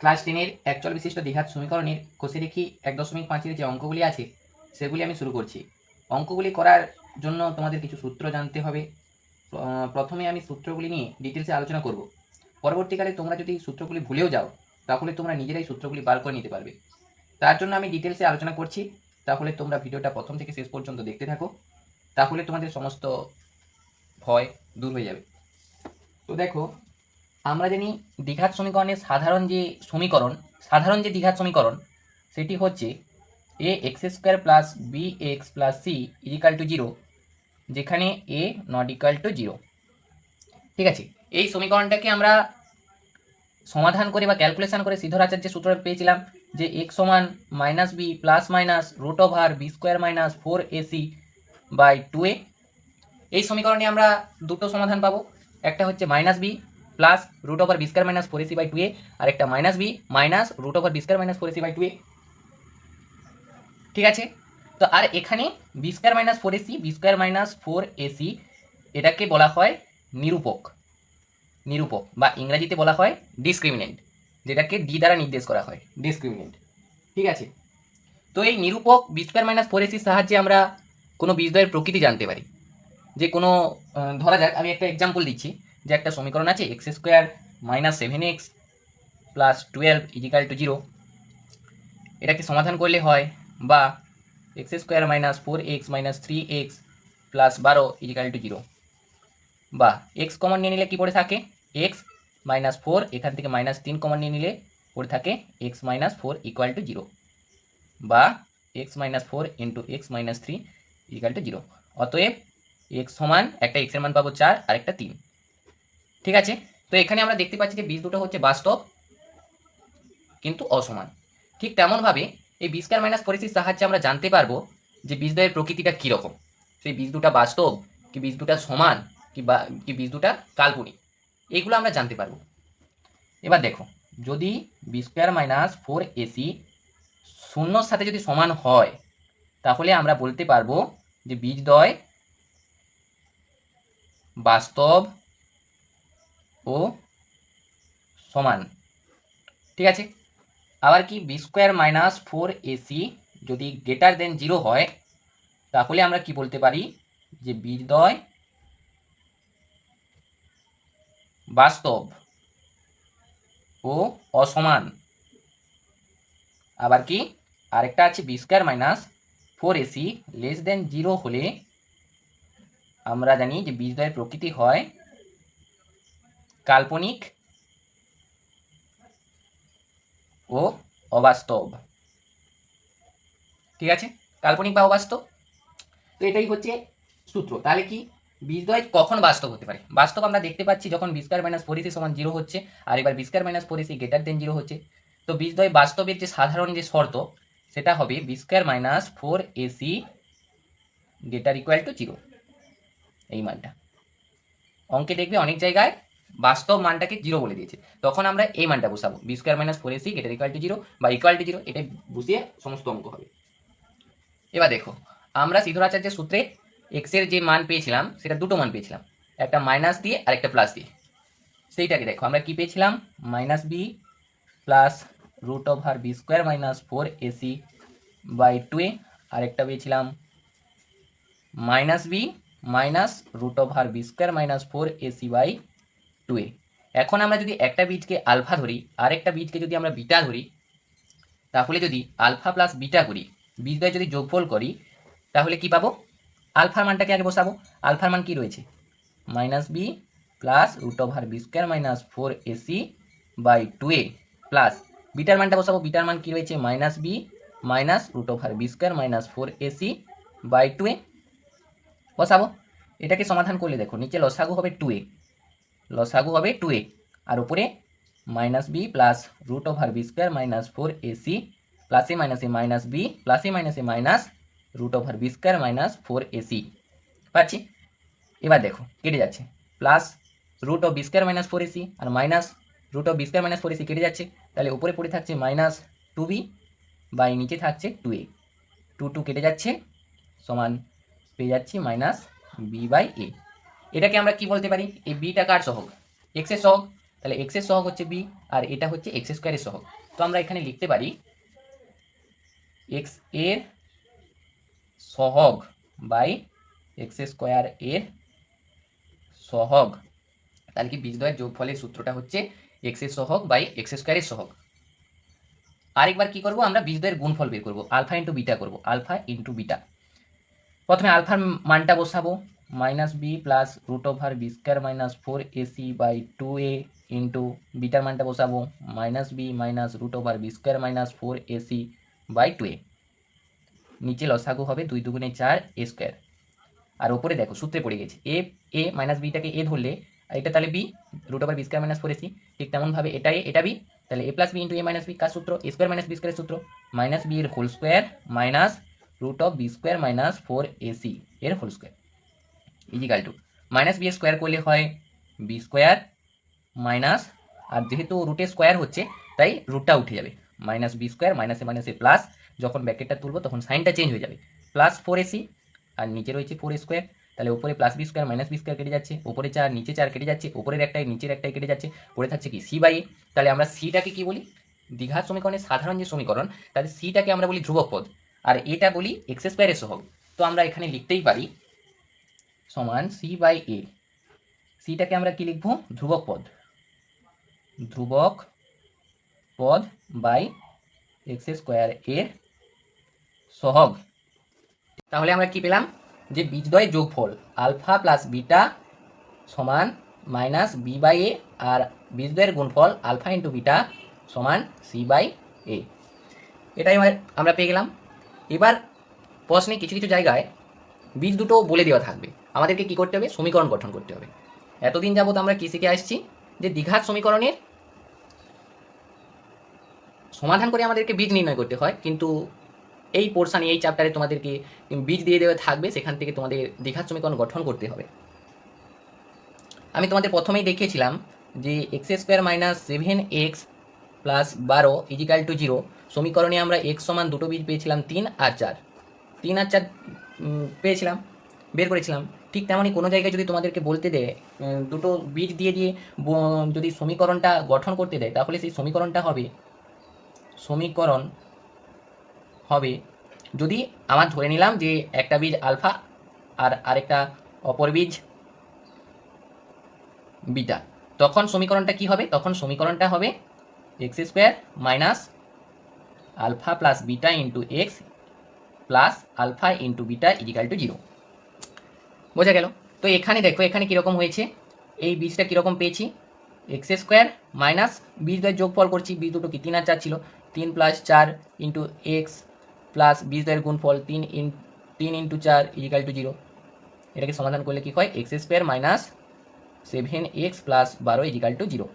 Class 10-এর একচল বিশিষ্ট দ্বিঘাত সমীকরণের কোষে দেখি 1.5-এর যে অঙ্কগুলি আছে সেগুলি আমি শুরু করছি। অঙ্কগুলি করার জন্য তোমাদের কিছু সূত্র জানতে হবে। প্রথমে আমি সূত্রগুলি নিয়ে ডিটেলসে আলোচনা করব। পরবর্তীকালে তোমরা যদি সূত্রগুলি ভুলেও যাও তাহলে তোমরা নিজেরাই সূত্রগুলি বার করে নিতে পারবে। তার জন্য আমি ডিটেলসে আলোচনা করছি, তাহলে তোমরা ভিডিওটা প্রথম থেকে শেষ পর্যন্ত দেখতে থাকো, তাহলে তোমাদের সমস্ত ভয় দূর হয়ে যাবে। তো দেখো, আমরা জানি দ্বিঘাত সমীকরণের সাধারণ যে দ্বিঘাত সমীকরণ সেটি হচ্ছে a x square plus b x plus c equal to 0, যেখানে এ নট ইকাল টু 0। ঠিক আছে, এই সমীকরণটাকে আমরা সমাধান করে বা ক্যালকুলেশন করে সিদ্ধরাচার্যের সূত্র পেয়েছিলাম যে এক্স সমান minus b plus minus root over b square minus 4ac by 2a। এই সমীকরণে আমরা দুটো সমাধান পাবো, একটা হচ্ছে minus b plus root over b square minus 4ac by 2a, আর একটা minus b minus root over b square minus 4ac by 2a। ঠিক আছে, তো আর এখানে b square minus 4ac b square minus 4ac এটাকে বলা হয় নিরূপক বা ইংরেজিতে বলা হয় ডিসক্রিমিনেন্ট, যেটাকে ডি দ্বারা নির্দেশ করা হয়, ডিসক্রিমিনেন্ট। ঠিক আছে, তো এই নিরূপক বি স্কোয়ার মাইনাস 4ac সাহায্যে আমরা কোনো বীজদ্বয়ের প্রকৃতি জানতে পারি। যে কোনো ধরা যাক, আমি একটা এক্সাম্পল দিচ্ছি, যে একটা সমীকরণ আছে x square minus 7x plus 12 equal to 0। এটাকে সমাধান করলে হয় বা x square minus 4x minus 3x plus 12 equal to 0, বা এক্স কমন নিয়ে নিলে কি পড়ে থাকে এক্স মাইনাস 4, এখান থেকে মাইনাস 3 কমন নিয়ে নিলে পড়ে থাকে এক্স মাইনাস 4 ইকুয়াল টু 0, বা x minus 4 into x minus 3 equal to 0। অতএব এক্স সমান একটা এক্সের মান পাবো 4 আর একটা 3। ঠিক আছে, তো এখানে আমরা দেখতে পাচ্ছি যে বীজ দুটো হচ্ছে বাস্তব কিন্তু অসমান। ঠিক তেমনভাবে এই বি স্কয়ার মাইনাস 4ac সাহায্যে আমরা জানতে পারবো যে বীজদ্বয়ের প্রকৃতিটা কীরকম, সেই বীজ দুটা বাস্তব কি বীজ দুটা সমান কি বীজ দুটা কাল্পনিক, এইগুলো আমরা জানতে পারবো। এবার দেখো, যদি বি স্কয়ার মাইনাস 4ac শূন্যর সাথে যদি সমান হয় তাহলে আমরা বলতে পারবো যে বীজদ্বয় বাস্তব ও সমান। ঠিক আছে, আবার কি বি স্কোয়ার মাইনাস 4ac যদি গ্রেটার দেন 0 হয় তাহলে আমরা কি বলতে পারি যে বীজদ্বয় বাস্তব ও অসমান। আবার কি আরেকটা আছে b square minus 4ac less than 0 হলে আমরা জানি যে বীজদ্বয়ের প্রকৃতি হয় কাল্পনিক ও অবাস্তব। ঠিক আছে, কাল্পনিক বা অবাস্তব, তো এটাই হচ্ছে সূত্র। তাহলে কি বীজদ্বয় কখন বাস্তব হতে পারে? বাস্তব আমরা দেখতে পাচ্ছি যখন বি স্কয়ার মাইনাস 4ac সমান 0 হচ্ছে, আর এবার b square minus 4ac greater than 0 হচ্ছে। তো বীজদ্বয় বাস্তবের যে সাধারণ যে শর্ত সেটা হবে b square minus 4ac greater equal to 0, এই মানটা। অঙ্কে দেখবে অনেক জায়গায় বাস্তব মানটাকে 0 বলে দিয়েছে, তখন আমরা এই মানটা বসাবো b square minus 4ac greater equal to 0 বা ইকুয়াল টু 0, এটাই বসিয়ে সমস্ত অঙ্ক হবে। এবার দেখো, আমরা সিদ্ধরাচার্যের সূত্রে এক্স এর যে মান পেয়েছিলাম সেটা দুটো মান পেয়েছিলাম, একটা মাইনাস দিয়ে আর একটা প্লাস দিয়ে। সেইটাকে দেখো, আমরা কি পেয়েছিলাম minus b plus root over b square minus 4ac by 2a, আর একটা পেয়েছিলাম minus b minus root over b square minus 4ac by 2a। এখন আমরা যদি একটা বীজকে আলফা ধরি আর একটা বীজকে যদি আমরা বিটা ধরি, তাহলে যদি আলফা প্লাস বিটা করি, বীজদ্বয় যদি যোগফল করি, তাহলে কি পাবো? আলফার মানটাকে আগে বসাবো। আলফার মান কি রয়েছে minus b plus root over b square minus 4ac by 2a, plus বিটার মানটা বসাবো। বিটার মান কি রয়েছে minus b minus root over b square minus 4ac by 2a বসাবো। এটাকে সমাধান করলে দেখো নিচে লসাগু হবে 2a, আর উপরে minus b plus root over b square minus 4ac প্লাসে মাইনাসে মাইনাস বি প্লাসে মাইনাসে minus root over b square minus 4ac পাচ্ছি। এবার দেখো কেটে যাচ্ছে, plus root of b square minus 4ac আর minus root of b square minus 4ac কেটে যাচ্ছে, তাহলে উপরে পড়ে থাকছে মাইনাস 2b বাই নিচে থাকছে 2a, 2 কেটে যাচ্ছে সমান পেয়ে যাচ্ছি মাইনাস বি বাই এ। এটাকে আমরা কি বলতে পারি, এই বিটা কার সহগ এক্স এর সহগ, তাহলে এক্স এর সহগ হচ্ছে বি, আর এটা হচ্ছে এক্স স্কোয়ারের সহগ। তো আমরা এখানে লিখতে পারি এক্স এর সহগ বাই এক্স স্কোয়ার এর সহগ। তাহলে কি বীজদ্বয়ের যোগফলের সূত্রটা হচ্ছে এক্স এর সহগ বাই এক্স স্কোয়ারের সহগ। আরেকবার কি করব, আমরা বীজদ্বয়ের গুণফল বের করব, আলফা ইন্টু বিটা করব, আলফা ইন্টু বিটা। প্রথমে আলফার মানটা বসাবো, minus b plus root over b square minus 4ac by 2a into বিটার মানটা বসাবো minus b minus root over b square minus 4ac by 2a। নিচে লসাগু হবে 2 দুগুণে 4 a স্কোয়ার, আর ওপরে দেখো সূত্রে পড়ে গেছে এ মাইনাস বিটাকে এ ধরলে এটা তাহলে b root over b square minus 4ac, ঠিক তেমনভাবে এটা এ এটা বি, তাহলে a plus b into a minus b কার সূত্র, এ স্কোয়ার মাইনাস বি স্কোয়ারের সূত্র, মাইনাস বি এর whole square minus root of b square minus 4ac এর whole square equal to minus b square করলে হয় বি স্কোয়ার মাইনাস, আর যেহেতু রুটের স্কোয়ার হচ্ছে তাই রুটটা উঠে যাবে, মাইনাস বি স্কোয়ার মাইনাসে প্লাস, যখন ব্র্যাকেটটা তুলবো তখন সাইনটা চেঞ্জ হয়ে যাবে, প্লাস 4ac, আর নিচে রয়েছে 4 স্কোয়ার, তাহলে উপরে plus b square minus b square কেটে যাচ্ছে, উপরে 4 নিচে 4 কেটে যাচ্ছে, উপরের একটাই নিচের একটাই কেটে যাচ্ছে, পড়ে থাকছে কি সি বাই এ। তাহলে আমরা সিটাকে কি বলি, দ্বিঘাত সমীকরণের সাধারণ যে সমীকরণ, তাহলে সিটাকে আমরা বলি ধ্রুবক পদ, আর এটা বলি এক্স স্কোয়ারের সহগ। তো আমরা এখানে লিখতেই পারি সমান সি বাই এ, সিটাকে আমরা কি লিখবো, ধ্রুবক পদ, ধ্রুবক পদ বাই এক্স স্কোয়ার এর সহগ। তাহলে আমরা কি পেলাম, যে বীজদ্বয়ের যোগফল আলফা প্লাস বিটা সমান মাইনাস বি বাই এ, আর বীজদ্বয়ের গুণফল আলফা ইন্টু বিটা সমান সি বাই এ। এটাই আমরা পেয়ে গেলাম। এবার প্রশ্নে কিছু কিছু জায়গায় বীজ দুটো বলে দেওয়া থাকবে, আমাদেরকে কি করতে হবে, সমীকরণ গঠন করতে হবে। এতদিন যাবত আমরা কি শিখে আসছি, যে দ্বিঘাত সমীকরণের সমাধান করে আমাদেরকে বীজ নির্ণয় করতে হয়, কিন্তু এই পোর্শনে এই চ্যাপ্টারে তোমাদেরকে বীজ দিয়ে দেওয়া থাকবে, সেখান থেকে তোমাদের দ্বিঘাত সমীকরণ গঠন করতে হবে। আমি তোমাদের প্রথমেই দেখিয়েছিলাম যে x square minus 7x plus 12 equal to 0 সমীকরণে আমরা এক্স সমান দুটো বীজ পেয়েছিলাম 3 আর 4, 3 আর 4 পেয়েছিলাম, বের করেছিলাম। ঠিক তেমনই কোনো জায়গায় যদি তোমাদেরকে বলতে দেয় দুটো বীজ দিয়ে দিয়ে যদি সমীকরণটা গঠন করতে দেয়, তাহলে সেই সমীকরণ হবে যদি আমার ধরে নিলাম যে একটা বীজ আলফা আর আরেকটা অপর বীজ বিটা, তখন সমীকরণটা কি হবে, তখন সমীকরণটা হবে x square minus alpha plus beta into x plus alpha into beta equal to 0। বোঝা গেল? তো এখানে দেখো এখানে কীরকম হয়েছে, এই বীজটা কীরকম পেয়েছি, এক্স স্কোয়ার মাইনাস বীজদ্বয়ের যোগফল করছি, বীজ দুটো কি 3 আর 4 ছিল, 3 প্লাস 4 ইন্টু এক্স প্লাস বীজদ্বয়ের গুণফল 3 ইন্টু 4 ইজিক্যাল টু 0। এটাকে সমাধান করলে কি হয়, x square minus 7x plus 12 equal to 0।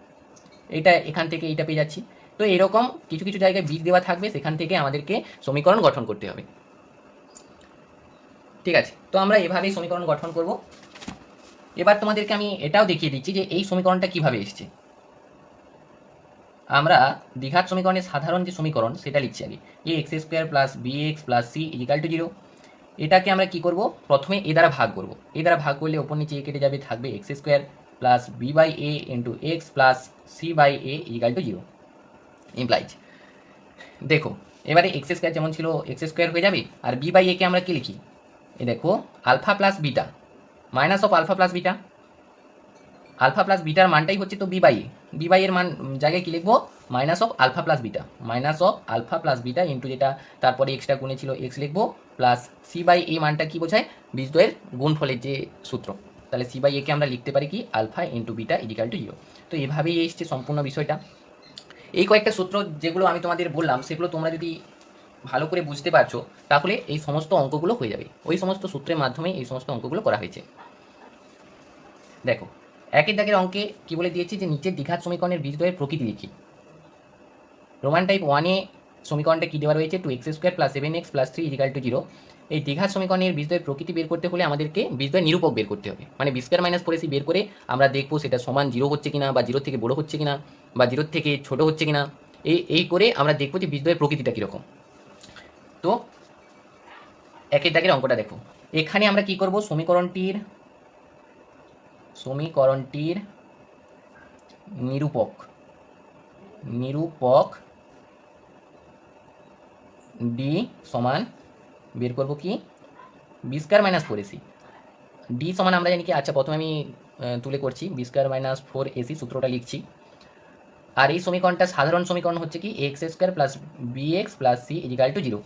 এটা এখান থেকে এইটা পেয়ে যাচ্ছি। তো এরকম কিছু কিছু জায়গায় বীজ দেওয়া থাকবে, সেখান থেকে আমাদেরকে সমীকরণ গঠন করতে হবে। ঠিক আছে, তো আমরা এভাবেই সমীকরণ গঠন করব। এবার তোমাদেরকে আমি এটাও দেখিয়ে দিচ্ছি যে এই সমীকরণটা কিভাবে এসছে। আমরা দ্বিঘাত সমীকরণের সাধারণ যে সমীকরণ সেটা লিখছি আগে, a x square plus b x plus c equal to 0। এটাকে আমরা কি করব, প্রথমে এ দ্বারা ভাগ করব, এ দ্বারা ভাগ করলে ওপর নিচে এ কেটে যাবে, থাকবে x square plus b by a into x plus c by a equal to 0 implies. দেখো এবারে এক্স স্কোয়ার যেমন ছিল এক্স স্কোয়ার হয়ে যাবে, আর বি বাই একে আমরা কি লিখি, এ দেখো alpha plus beta minus of alpha plus beta, alpha plus বিটার মানটাই হচ্ছে তো b by a, b by এর মান জায়গায় কি লিখবো, minus of alpha plus beta, minus of alpha plus beta into যেটা তারপরে এক্সট্রা গুণে ছিল এক্স লিখবো, প্লাস সি বাই এ মানটা কি বোঝায়, বীজদ্বয়ের গুণফলের যে সূত্র, তাহলে সি বাই একে আমরা লিখতে পারি কি alpha into beta equal to 0। তো এভাবেই এসছে সম্পূর্ণ বিষয়টা। এই কয়েকটা সূত্র যেগুলো আমি তোমাদের বললাম, সেগুলো তোমরা যদি ভালো করে বুঝতে পারছো, তাহলে এই সমস্ত অঙ্কগুলো হয়ে যাবে, ওই সমস্ত সূত্রের মাধ্যমে এই সমস্ত অঙ্কগুলো করা হয়েছে। দেখো একের দাগের অঙ্কে কি বলে দিয়েছি, যে নিচের দ্বিঘাত সমীকরণের বীজদ্বয়ের প্রকৃতি লিখি। রোমান টাইপ 1-এ সমীকরণটা কী দেওয়া রয়েছে, 2x square plus 7x plus 3 equal to 0। এই দ্বিঘাত সমীকরণের বীজদ্বয়ের প্রকৃতি বের করতে হলে আমাদেরকে বীজদ্বয়ের নিরূপক বের করতে হবে, মানে বি স্কোয়ার মাইনাস 4ac বের করে আমরা দেখবো সেটা সমান 0 হচ্ছে কিনা, বা 0 থেকে বড় হচ্ছে কিনা, বা 0 থেকে ছোট হচ্ছে কিনা, এই করে আমরা দেখবো যে বীজদ্বয়ের প্রকৃতিটা কীরকম। তো একের দাগের অঙ্কটা দেখো, এখানে আমরা কি করব, সমীকরণটির নিরূপক নিরূপক ডি সমান বের করব কি b square minus four a c. D সমান আমরা জানি কি, আচ্ছা প্রথমে আমি তুলে করছি, b square minus four a c সূত্রটা লিখছি। আর এই সমীকরণটা সাধারণ সমীকরণ হচ্ছে কি x square plus b x plus c equal to zero.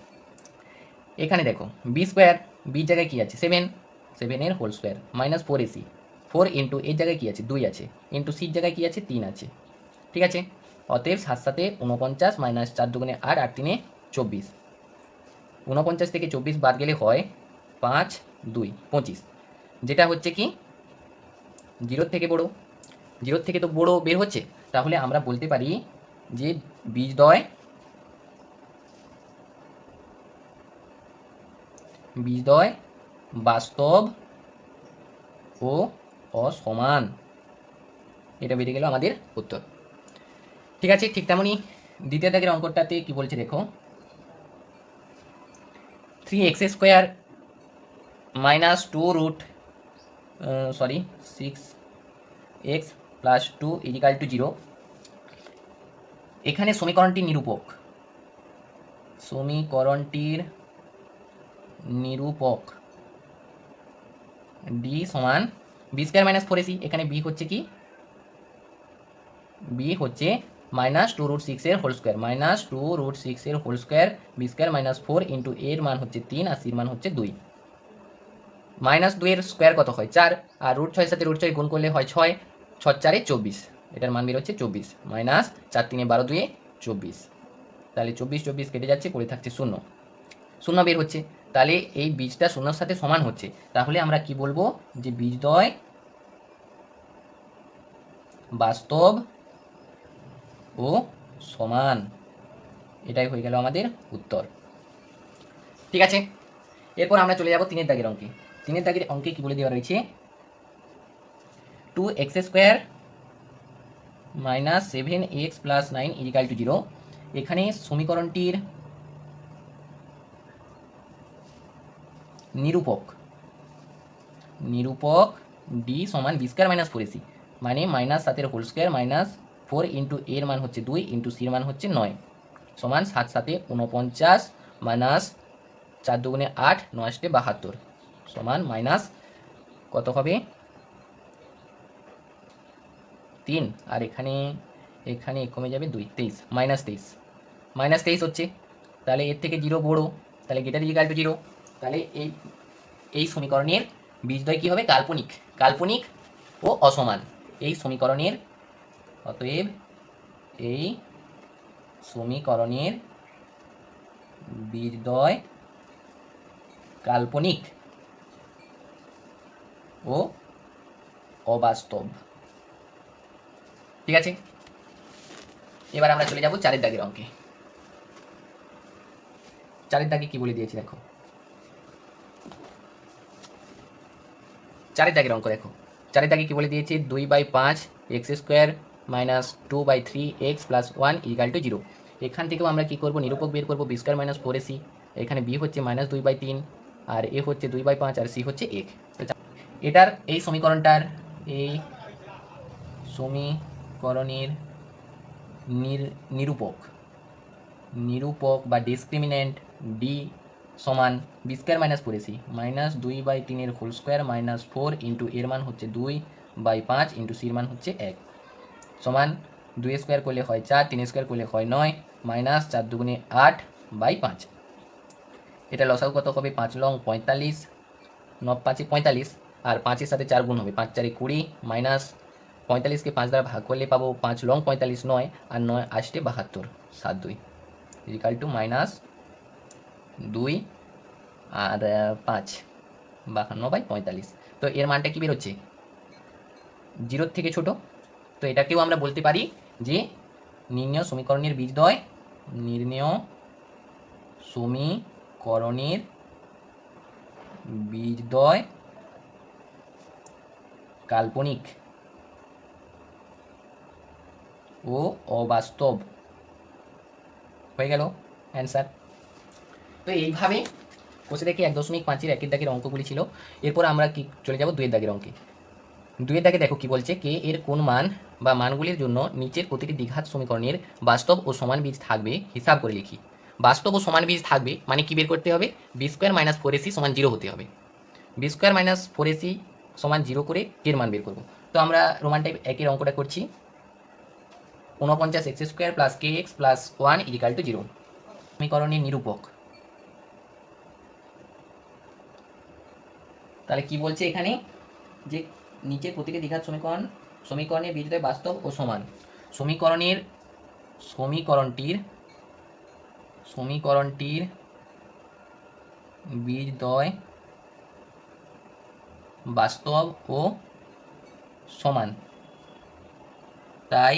এখানে দেখো বি স্কোয়ার, বির জায়গায় কী আছে 7, 7 এর whole square minus four a c, 4 into এর জায়গায় কী আছে 2 আছে, ইন্টু সির জায়গায় কী আছে 3 আছে। ঠিক আছে, অতএব 7 7 49 মাইনাস 4 2 8, 8 3 24। 49 থেকে 24 বাদ গেলে হয় 5 2 25, যেটা হচ্ছে কি জিরোর থেকে বড়। জিরোর থেকে তো বড় বের হচ্ছে, তাহলে আমরা বলতে পারি যে বীজদ্বয় বাস্তব ও অসমান। এটা বেরিয়ে গেল আমাদের উত্তর। ঠিক আছে, ঠিক তেমনই দ্বিতীয় দাগের অঙ্কটাতে কি বলছে দেখো, 3x square minus 6x plus 2 equal to 0। এখানে সমীকরণটির নিরূপক ডি সমান b square minus four a c. এখানে বি হচ্ছে কি, বি হচ্ছে মাইনাস 2√6 এর হোল স্কোয়ার, মাইনাস 2√6 এর whole square b square minus 4 into এর মান হচ্ছে 3 আর সির মান হচ্ছে 2। মাইনাস 2 এর স্কোয়ার কত হয় 4, আর √6 সাথে √6 গুণ করলে হয় 6, 6 4 24, এটার মান বের হচ্ছে 24, মাইনাস 4 3 12 2 24। তাহলে 24 24 কেটে যাচ্ছে, পড়ে থাকছে 0, 0 বের হচ্ছে। তাহলে এই বীজটা শূন্যর সাথে সমান হচ্ছে, তাহলে আমরা কি বলবো যে বীজদ্বয় বাস্তব ও সমান। এটাই হয়ে গেল আমাদের উত্তর। ঠিক আছে, এরপর আমরা চলে যাব 3 দাগের অঙ্কে। 3 দাগের অঙ্কে কি বলে দেওয়া রয়েছে, 2x square minus 7x plus 9 equal to 0। এখানে সমীকরণটির নিরূপক ডি সমান b square minus four a c, মানে minus 7 whole square minus 4 into এর মান হচ্ছে 2 ইন্টু সির মান হচ্ছে 9, সমান 7 7 49 মাইনাস 4 2 8 9 72, সমান মাইনাস কত হবে 3, আর এখানে কমে যাবে 2 23, মাইনাস 23 হচ্ছে। তাহলে এর থেকে 0 বড়, তাহলে গেটার ইজিক্যাল টু 0। তাহলে এই সমীকরণের বীজদ্বয় কী হবে, কাল্পনিক ও অসমান। এই সমীকরণের অতএব এই সমীকরণের বীজদ্বয় কাল্পনিক ও অবাস্তব। ঠিক আছে, এবার আমরা চলে যাব 4 দাগের অঙ্কে। 4 দাগে কি বলে দিয়েছি দেখো, 4 দাগের অঙ্ক দেখো। 4 দাগে কি বলে দিয়েছে, 2/5 x square minus 2/3x plus 1 equal to 0। এখান থেকেও আমরা কি করব, নিরূপক বের করব বি স্কোয়ার মাইনাস 4ac। এখানে বি হচ্ছে মাইনাস 2/3, আর এ হচ্ছে 2/5, আর সি হচ্ছে 1। এটার এই সমীকরণের নিরূপক বা ডিসক্রিমিন্যান্ট ডি সমান b square minus 4ac minus 2/3 এর হোল স্কোয়ার মাইনাস 4 ইন্টু এর মান হচ্ছে 2/5 ইন্টু সির মান হচ্ছে 1, সমান 2 স্কোয়ার করলে হয় 4, 3 স্কোয়ার করলে হয় 9, মাইনাস 4 2 8/5। এটা লসাগু কত হবে, 5 লং 45, 9 5 45, আর 5-এর সাথে 4 গুণ হবে, 5 4 20, মাইনাস 45কে 5 দ্বারা ভাগ করলে পাবো 5 long 45 9, R 9 8 72, 7 2 equal to minus 2 আর 5 52/45। তো এর মানটা কি বেরোচ্ছে, 0 থেকে ছোট। তো এটাকেও আমরা বলতে পারি যে নির্ণেয় সমীকরণের বীজদ্বয় কাল্পনিক ও অবাস্তব হয়ে গেল অ্যান্সার। তো এইভাবে কোষে দেখে 1.5-এর 1 দাগের অঙ্কগুলি ছিল। এরপর আমরা কি চলে যাব 2 দাগের অঙ্কে। দুইয়ের দাগে দেখো কি বলছে, কে এর কোন মান বা মানগুলির জন্য নিচের প্রতিটি দ্বিঘাত সমীকরণের বাস্তব ও সমান বীজ থাকবে হিসাব করে লিখি। বাস্তব ও সমান বীজ থাকবে মানে কি বের করতে হবে, b square minus four a c সমান জিরো হতে হবে। B square minus four a c সমান জিরো করে এর মান বের করবো। তো আমরা রোমান টাইপ একের অঙ্কটা করছি, 49 x square plus k x plus one equal to zero. সমীকরণের নিরূপক, তাহলে কি বলছে এখানে, যে নিচের প্রতিটি দ্বিঘাত সমীকরণের বীজদ্বয় বাস্তব ও সমান। সমীকরণটির বীজদ্বয় বাস্তব ও সমান, তাই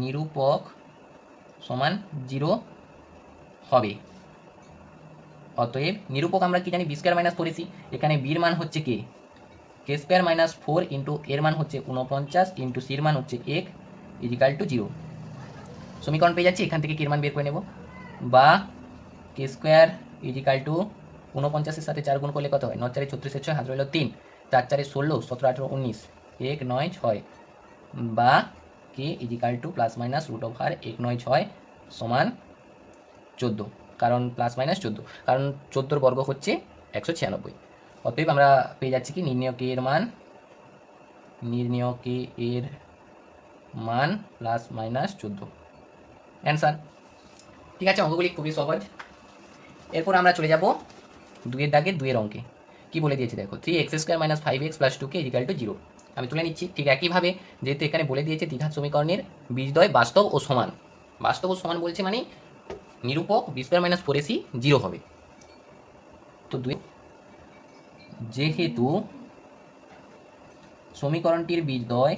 নিরূপক সমান জিরো হবে। অতএব নিরূপক আমরা কি জানি, b square minus four a c, এখানে বির মান হচ্ছে k square minus four into এর মান হচ্ছে 49 ইন্টু সির মান হচ্ছে এক ইজিক্যাল টু জিরো। সমীকরণ পেয়ে যাচ্ছি, এখান থেকে কের মান বের করে নেব, বা কে স্কোয়ার ইজিক্যাল টু 49-এর সাথে 4 গুণ করলে কত হয়, 9 4 36 6 হাত রইল 3, 4 4 16 17 18 19 1 9 6, বা k equal to plus minus root over 1 9 6 সমান 14, কারণ প্লাস মাইনাস 14, কারণ 14 বর্গ হচ্ছে 196। অতএব আমরা পেয়ে যাচ্ছি কি, নির্ণয় কে এর মান প্লাস মাইনাস 14 অ্যান্সার। ঠিক আছে, অঙ্কগুলি খুবই সহজ। এরপর আমরা চলে যাব দুইয়ের দাগে দুইয়ের অঙ্কে। কি বলে দিয়েছে দেখো, 3x square minus 5x plus 2k equal to zero. আমি তুলে নিচ্ছি। ঠিক একইভাবে যেহেতু এখানে বলে দিয়েছে দ্বিঘাত সমীকরণের বীজদ্বয় বাস্তব ও সমান, বাস্তব ও সমান বলছে মানে নিরূপক b square minus four a c zero হবে। তো যেহেতু সমীকরণটির বীজদ্বয়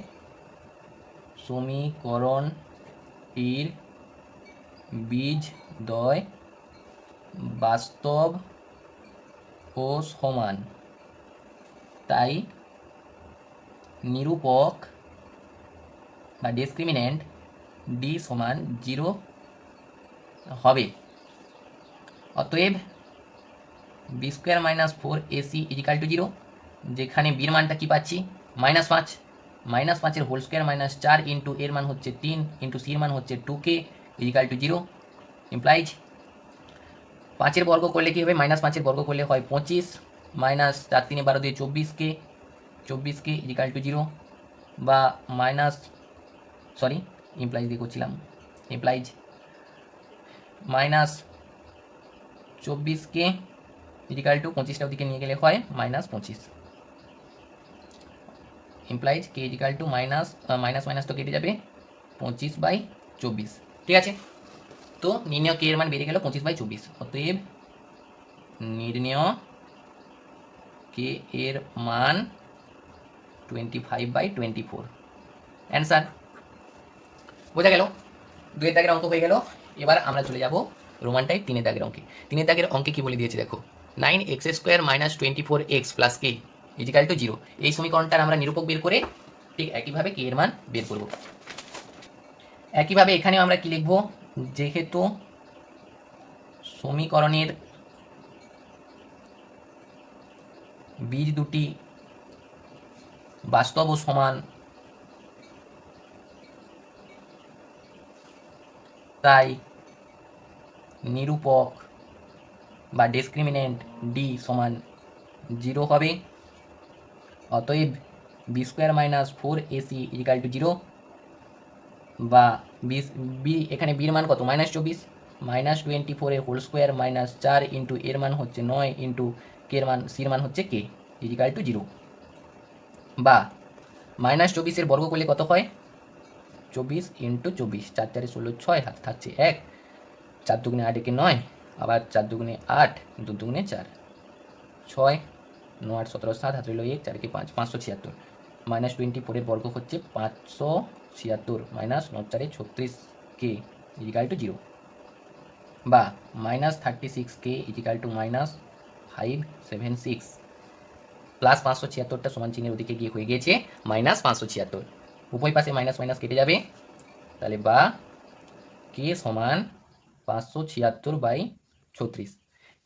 বাস্তব ও সমান, তাই নিরূপক বা ডিসক্রিমিন্যান্ট ডি সমান জিরো হবে। অতএব b square minus four a c equal to zero, যেখানে বির মানটা কি পাচ্ছি, -5, -5 হোল স্কোয়ার মাইনাস 4 ইন্টু এর মান হচ্ছে 3 ইন্টু সির মান হচ্ছে 2k equal to zero. Implies 5 বর্গ করলে কি হবে, -5 বর্গ করলে হয় 25, মাইনাস 4 3 12 দিয়ে 24k ইজিক্যাল টু জিরো, বা ইমপ্লাইজ দিয়ে করছিলাম, ইমপ্লাইজ -24k ইজিক্যাল টু 25টা দিকে নিয়ে গেলে হয় -25, implies K equal to minus তো কেটে যাবে 25/24। ঠিক আছে, তো নির্ণয় কে এর মান বেরিয়ে গেল 25/24। অতএব নির্ণয় কে এর মান 25/24 অ্যান্সার। বোঝা গেল, দুয়ের দাগের অঙ্ক হয়ে গেল। এবার আমরা চলে যাব রোমান টাইপ তিনের দাগের অঙ্কে। তিনের দাগের অঙ্কে কি বলে দিয়েছে দেখো, 9x square minus 24x plus k equal to zero. এই সমীকরণটার আমরা নিরূপক বের করে ঠিক একইভাবে কে এর মান বের করব। একইভাবে এখানেও আমরা কি লিখব, যেহেতু সমীকরণের বীজ দুটি বাস্তব ও সমান, তাই নিরূপক বা ডিসক্রিমিন্যান্ট ডি সমান জিরো হবে। অতএব b square minus four a c equal to zero, বা বি এখানে বির মান কত, -24, -24 এর হোল স্কোয়ার মাইনাস 4 ইন্টু এর মান হচ্ছে 9 ইন্টু কে এর মান সির মান হচ্ছে কে ইজিক্যাল টু জিরো, বা -24 এর বর্গ করলে কত হয়, 24 ইন্টু 24, 4 4 16 6 হাত থাকছে 1, 4 দুগুণে 8 একে 9, আবার 4 দুগুণে 8 2 দুগুণে 4 6, 9 8 17 7 হাত রইল 1, 4 কে 5 576, -24 এর বর্গ হচ্ছে 576 minus 9 4 36k is equal to zero, বা -36k ইজিক্যাল টু -576, প্লাস 576টা সমান চিহ্নের ওদিকে গিয়ে হয়ে গিয়েছে -576, উভয় পাশে মাইনাস মাইনাস কেটে যাবে, তাহলে বা কে সমান 576/36।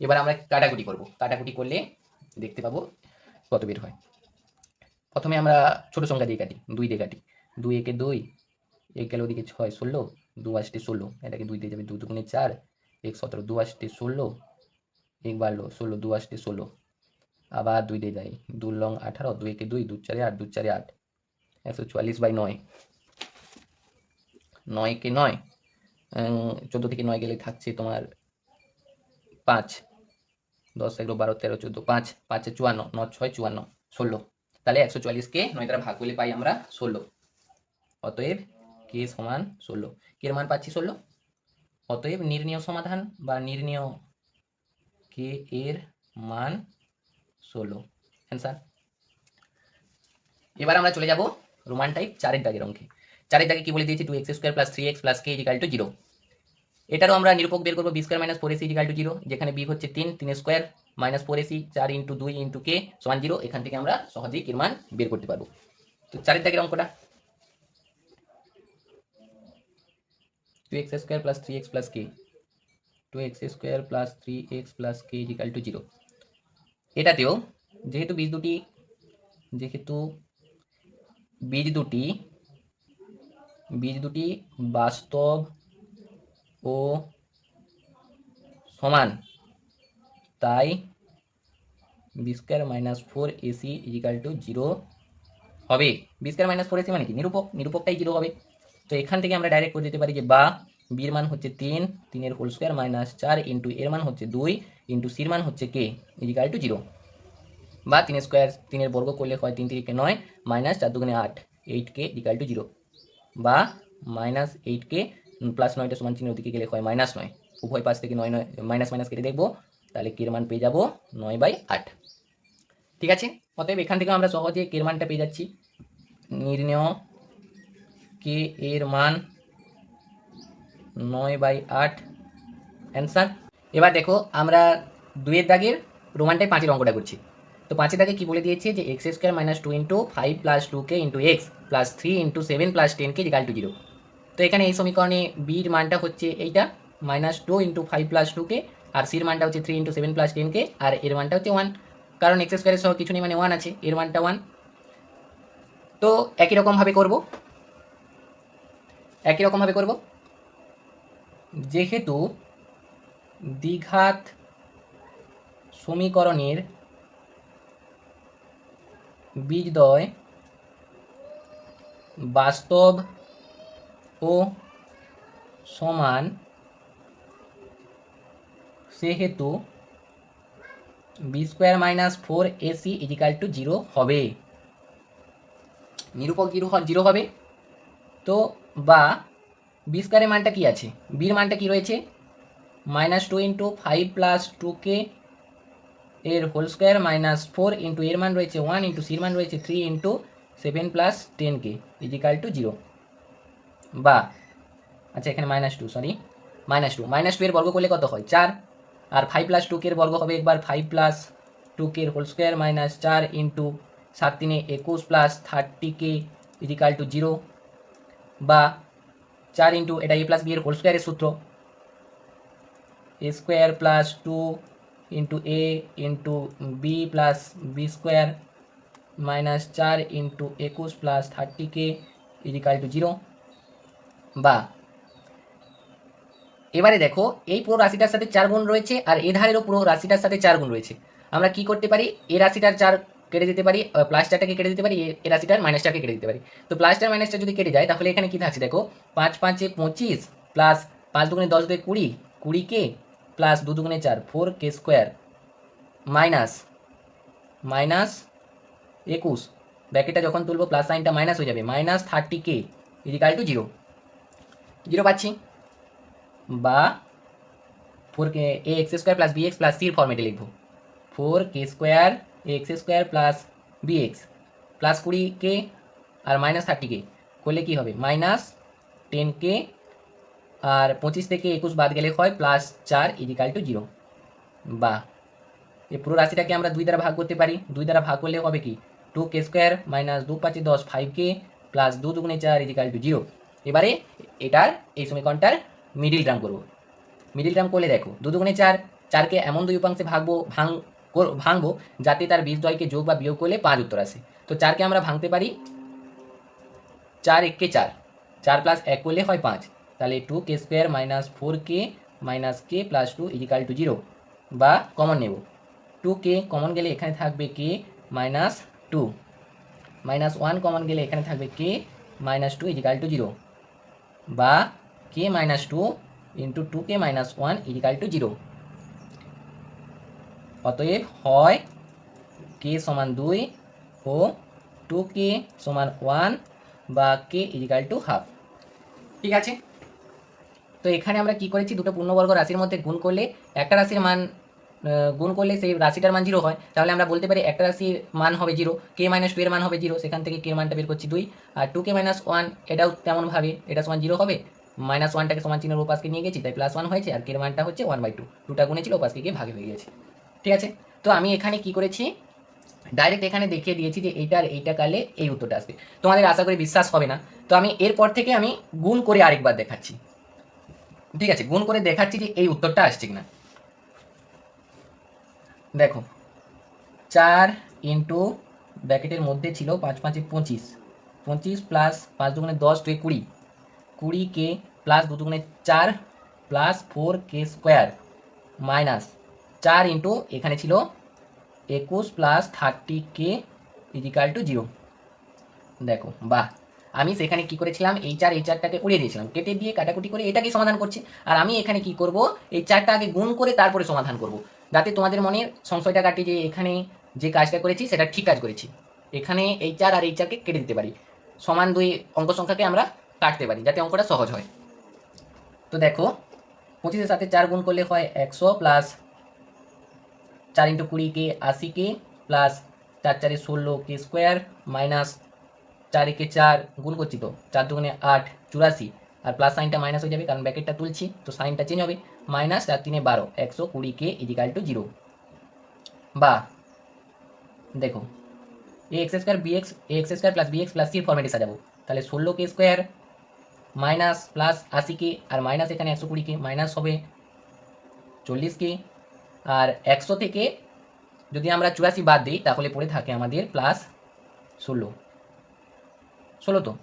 এবার আমরা কাটাকুটি করব, কাটাকুটি করলে দেখতে পাবো কত বের হয়। প্রথমে আমরা ছোট সংখ্যা দিয়ে কাটি, 2 দিয়ে কাটি। 2 একে 2, 1 গেল ওদিকে 6, 16, 2 আসতে 16, এটাকে 2 দিয়ে যাবে, 2 দুগুণে 4, 1 17, 2 আসতে 16, 1 বাড়লো 16, 2 আসতে 16, আবার 2 দিয়ে যাই, 2 লং 18, 2 একে 2, 2 4 8, 2 4 8, 144/9, 9 কে 9, 14 থেকে 9 গেলে থাকছে তোমার 5, 10 11 12 13 14, 5, 5 54, 9 6 54, 16। তাহলে 144কে 9 দ্বারা ভাগ করলে পাই আমরা 16। অতএব কে সমান 16, কে এর মান পাচ্ছি 16। অতএব নির্ণেয় সমাধান বা নির্ণেয় কে এর মান 16, অ্যান্সার। এবার আমরা চলে যাব রোমান টাইপ 4 দাগের অঙ্কে। 4 দাগে কি বলে দিয়েছি, 2x² + 3x + k = 0। এটারও আমরা নিরূপক বের করবো, b² - 4ac = 0, যেখানে b হচ্ছে 3, 3² - 4ac 4 × 2 × k = 0। এখান থেকে আমরা সহজেই এর মান বের করতে পারবো। তো 4 দাগের অঙ্কটা 2x² + 3x + k, 2x² + 3x + k = 0। এটাতেও যেহেতু বীজ দুটি বাস্তব ও সমান, তাই b² - 4ac = 0 হবে। b² - 4ac মানে কি, নিরূপকটাই 0 হবে। তো এখান থেকে আমরা ডাইরেক্ট করে দিতে পারি যে বা বির মান হচ্ছে 3, 3 হোল স্কোয়ার - 4 ইন্টু এর মান হচ্ছে 2 ইন্টু সির মান হচ্ছে k = 0। বা 3 এর বর্গ করলে হয় 3 × 3 = 9, -4 দুগুণে 8, 8k = 0। বা -8k + 9টা সমান চিহ্নের ওদিকে গেলে হয় -9, উভয় পাশ থেকে 9 মাইনাস কেটে দেখবো, তাহলে k এর মান পেয়ে যাবো 9/8। ঠিক আছে, অতএব এখান থেকে আমরা সহজে k এর মানটা পেয়ে যাচ্ছি। নির্ণেয় k এর মান 9/8, অ্যান্সার। এবার দেখো আমরা 2 দাগের রোমান টাইপ 5 অঙ্কটা করছি। তো 5 দাগে কি বলে দিয়েছে যে x² - 2 × 5 + 2k × x + 3 × 7 + 10k = 0। তো এখানে এই সমীকরণে বির মানটা হচ্ছে এইটা -2 × 5 + 2k, আর সির মানটা হচ্ছে 3 × 7 + 10k, আর এর মানটা হচ্ছে 1, কারণ x² এর সহ কিছু নেই মানে 1 আছে, এর মানটা 1। তো একই রকমভাবে করব, যেহেতু দ্বিঘাত সমীকরণের বীজদ্বয় বাস্তব ও সমান, সেহেতু b² - 4ac = 0 হবে। নিরূপক 0 হবে। তো বা b² এর মানটা কি আছে, বির মানটা কি রয়েছে -2 × 5 + 2k এর হোল স্কোয়ার -4 ইন্টু এর মান রয়েছে 1 ইন্টু সির মান রয়েছে 3 ইন্টু 7 + 10k = 0। বা আচ্ছা এখানে -2 এর বর্গ করলে কত হয় 4, আর 5 + 2k এর বর্গ হবে একবার 5 + 2k এর হোল স্কোয়ার -4 ইন্টু 7 × 3 = 21 + 30k = 0। বা 4 ইন্টু এটা a + b এর হোল স্কোয়ারের সূত্র, a² + 2 into a into b + b² -4 into 21 + 30k = 0। বা এবারে দেখো এই পুরো রাশিটার সাথে 4 গুণ রয়েছে, আর এ ধারেরও পুরো রাশিটার সাথে 4 গুণ রয়েছে। আমরা কি করতে পারি, এ রাশিটার 4 কেটে দিতে পারি, +4টাকে কেটে দিতে পারি, এ রাশিটার -4কে কেটে দিতে পারি। তো +4 -4 যদি কেটে যায় তাহলে এখানে কি থাকছে দেখো, 5 × 5 = 25 plus 5 × 2 = 10 × 2 = 20, 20k plus 2 × 2 = 4, 4k² minus 21, ব্র্যাকেটটা যখন তুলবো প্লাস সাইনটা মাইনাস হয়ে যাবে, -30k = 0, 0 পাচ্ছি। বা 4k ax² + bx + c এর ফর্মেটে লিখব, 4k² ax² + bx plus 20k আর -30k করলে কি হবে -10k, আর 25 থেকে 21 বাদ গেলে হয় +4 = 0। বা এই পুরো রাশিটাকে আমরা 2 দ্বারা ভাগ করতে পারি, 2 দ্বারা ভাগ করলে হবে কি 2k² - 2 × 5 = 10, 5k প্লাস 2 × 2 = 4 = 0। এবারে এটার এই সমীকরণটার মিডিল টার্ম করব। মিডিল টার্ম করলে দেখো 2 × 2 = 4, 4কে এমন দুই উপাংশে ভাঙবো যাতে তার বীজদ্বয়কে যোগ বা বিয়োগ করলে 5 উত্তর আসে। তো 4কে আমরা ভাঙতে পারি 4 1 কে 4, 4 প্লাস 1 করলে হয় 5, তাহলে 2k square minus 4k minus k plus 2 equal to 0, বা কমন নেব 2k কমন গেলে এখানে থাকবে k মাইনাস 2, মাইনাস 1 কমন গেলে এখানে থাকবে k মাইনাস 2 ইজিক্যাল টু 0, বা k minus 2 into 2k minus 1 equal to 0। অতএব হয় k সমান 2 ও 2k সমান 1 বা k ইজিক্যাল টু হাফ। ঠিক আছে, তো এখানে আমরা কি করেছি, দুটো পূর্ণবর্গ রাশির মধ্যে গুণ করলে একটা রাশির মান গুণ করলে সেই রাশিটার মান 0 হয়, তাহলে আমরা বলতে পারি একটা রাশির মান হবে 0, k মাইনাস 2 এর মান হবে 0, সেখান থেকে k এর মানটা বের করছি 2, আর 2k মাইনাস 1 এটাও তেমনভাবে এটা সমান 0 হবে, মাইনাস 1টাকে সমান চিহ্নের ওপাশকে নিয়ে গেছি তাই প্লাস 1 হয়েছে, আর k এর মানটা হচ্ছে 1/2, 2টা গুণে ছিল ওপাশকে গিয়ে ভাগে হয়ে গেছে। ঠিক আছে, তো আমি এখানে কি করেছি, ডাইরেক্ট এখানে দেখিয়ে দিয়েছি যে এইটা আর এইটা কাটলে এই উত্তরটা আসবে। তোমাদের আশা করি বিশ্বাস হবে না, তো আমি এরপর থেকে আমি গুণ করে আরেকবার দেখাচ্ছি। ঠিক আছে, গুণ করে দেখাচ্ছি যে এই উত্তরটা আসছে কিনা। দেখো 4 ইন্টু ব্র্যাকেটের মধ্যে ছিল 5 5 25, 25 প্লাস 5 দুগুণে 10 2 20, 20k প্লাস 2 দুগুণে 4 plus 4k square minus 4 into এখানে ছিল 21 প্লাস 30k ইজিক্যাল টু 0। দেখো বাহ, আমি সেখানে কি করেছিলাম, এই 4 এই 4টাকে উড়িয়ে দিয়েছিলাম, কেটে দিয়ে কাটাকুটি করে এটাকে সমাধান করছি, আর আমি এখানে কি করব, এই 4টা আগে গুণ করে তারপরে সমাধান করব, যাতে তোমাদের মনের সংশয়টা কাটে যে এখানে যে কাজটা করেছি সেটা ঠিক কাজ করেছি। এখানে এই 4 আর এই 4কে কেটে দিতে পারি, সমান 2 অঙ্ক সংখ্যাকে আমরা কাটতে পারি যাতে অঙ্কটা সহজ হয়। তো দেখো 25-এর সাথে 4 গুণ করলে হয় 100, plus 4 into 20k 80k, plus 4 4 16k square minus 4 একে 4 গুণ করছি তো 4 দুগুণে 8 84, আর প্লাস সাইনটা মাইনাস হয়ে যাবে কারণ ব্র্যাকেটটা তুলছি তো সাইনটা চেঞ্জ হবে, মাইনাস 4 3 12 120k ইজিক্যাল টু 0। বা দেখো a x square b x, a x square plus b x plus সির ফর্মেটে সাজাবো, তাহলে 16k square minus plus 80k, আর মাইনাস এখানে 120k মাইনাস হবে 40k, আর 100 থেকে যদি আমরা 84 বাদ দিই তাহলে পড়ে থাকে আমাদের প্লাস 16 তো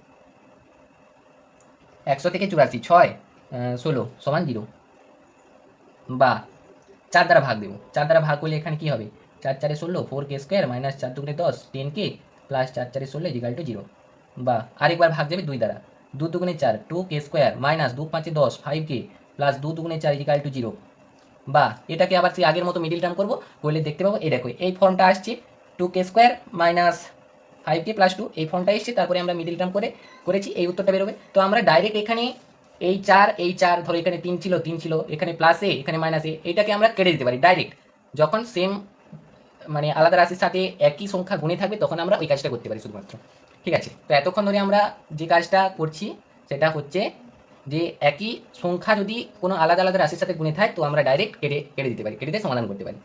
100 থেকে 84 6 16 সমান 0, বা 4 দ্বারা ভাগ দেবো, 4 দ্বারা ভাগ করলে এখানে কি হবে, 4 4 16 4k স্কোয়ার মাইনাস 4 দুগুণে 10 10k প্লাস 4 4 16 ইজিক্যাল টু 0, বা আরেকবার ভাগ যাবে 2 দ্বারা, 2 দুগুণে 4 2k square minus 2 5 10 5k plus 2 দুগুণে 4 ইজিক্যাল টু 0, বা এটাকে আবার সেই আগের মতো মিডিল টার্ম করবো, করলে দেখতে পাবো এই দেখো এই ফর্মটা আসছে 2k square minus 5k plus 2, এই ফর্মটা এসছে, তারপরে আমরা মিডিল টার্ম করেছি, এই উত্তরটা বেরোবে। তো আমরা ডাইরেক্ট এখানে এই 4 ধরো এখানে 3 ছিল এখানে প্লাস এ এখানে মাইনাস এ, এইটাকে আমরা কেটে দিতে পারি ডাইরেক্ট, যখন সেম মানে আলাদা রাশির সাথে একই সংখ্যা গুণে থাকবে তখন আমরা ওই কাজটা করতে পারি শুধুমাত্র। ঠিক আছে, তো এতক্ষণ ধরে আমরা যে কাজটা করছি সেটা হচ্ছে যে একই সংখ্যা যদি কোনো আলাদা আলাদা রাশির সাথে গুণে থাকে তো আমরা ডাইরেক্ট কেটে দিতে পারি, কেটে দিয়ে সমাধান করতে পারি।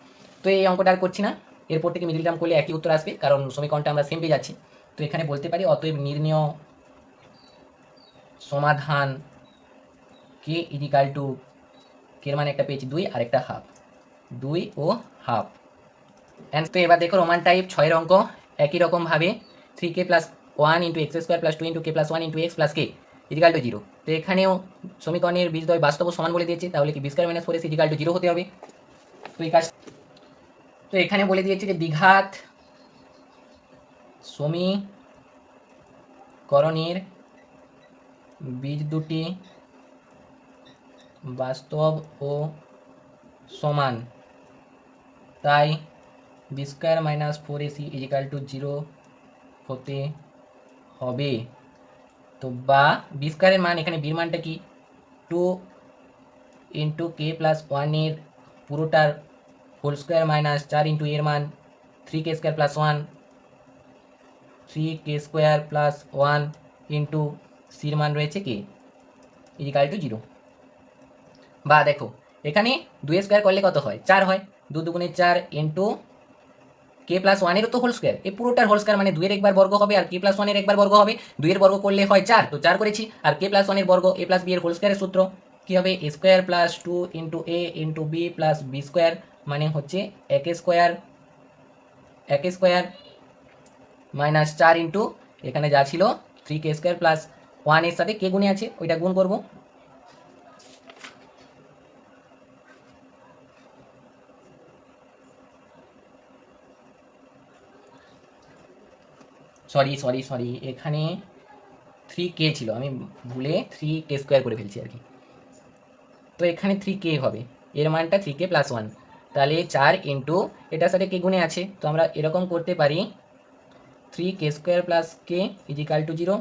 তো এই অঙ্কটা আর করছি না, এরপর থেকে মিডিল টার্ম করলে একই উত্তর আসবে কারণ সমীকরণটা আমরা সেম পেয়ে যাচ্ছি। তো এখানে বলতে পারি অতএব নির্ণয় সমাধান কে ইজিক্যাল টু, কের মানে একটা পেয়েছি 2 আর একটা হাফ, 2 ও হাফ। তো এবার দেখো রোমান টাইপ 6 অঙ্ক একই রকমভাবে 3k plus 1 into x square plus 2 into k plus 1 into x plus k equal to 0। তো এখানেও সমীকরণের বীজদ্বয় বাস্তব সমান বলে দিয়েছে, তাহলে কি b square minus 4ac equal to 0 হতে হবে। তো এই কাজ, তো এখানে বলে দিয়েছে যে দ্বিঘাত সমীকরণের বীজ দুটি বাস্তব ও সমান, তাই b square minus 4ac equal to 0 হতে হবে। তো বা বি স্কোয়ারের মান, এখানে বির মানটা কি 2 ইন্টু কে প্লাস 1 এর পুরোটার হোল স্কোয়ার মাইনাস 4 ইন্টু এর মান 3k square plus 1, 3k square plus 1 into সির মান রয়েছে কি ইজিক্যাল টু 0। বা দেখো এখানে 2 স্কোয়ার করলে কত হয় 4 হয়, 2 দুগুণে 4 ইন্টু কে প্লাস 1 এরও তো হোল স্কোয়ার, এই পুরোটার হোল স্কোয়ার মানে 2 এর একবার বর্গ হবে আর কে প্লাস 1 এর একবার বর্গ হবে, 2 এর বর্গ করলে হয় 4, তো 4 করেছি, আর কে প্লাস 1 এর বর্গ এ প্লাস বি এর হোল স্কোয়ারের সূত্র কী হবে, a square plus 2 into a into b plus b square মানে হচ্ছে এক স্কোয়ার মাইনাস 4 ইন্টু এখানে যা ছিল 3k² প্লাস 1 এর সাথে কে গুণে আছে ওইটা গুণ করব। সরি এখানে 3k ছিল, আমি ভুলে 3k² করে ফেলছি আর কি। তো এখানে 3k হবে, এর মানটা 3k প্লাস 1, তাহলে 4 ইন্টু এটার সাথে কে গুণে আছে, তো আমরা এরকম করতে পারি 3k² plus k equal to 0,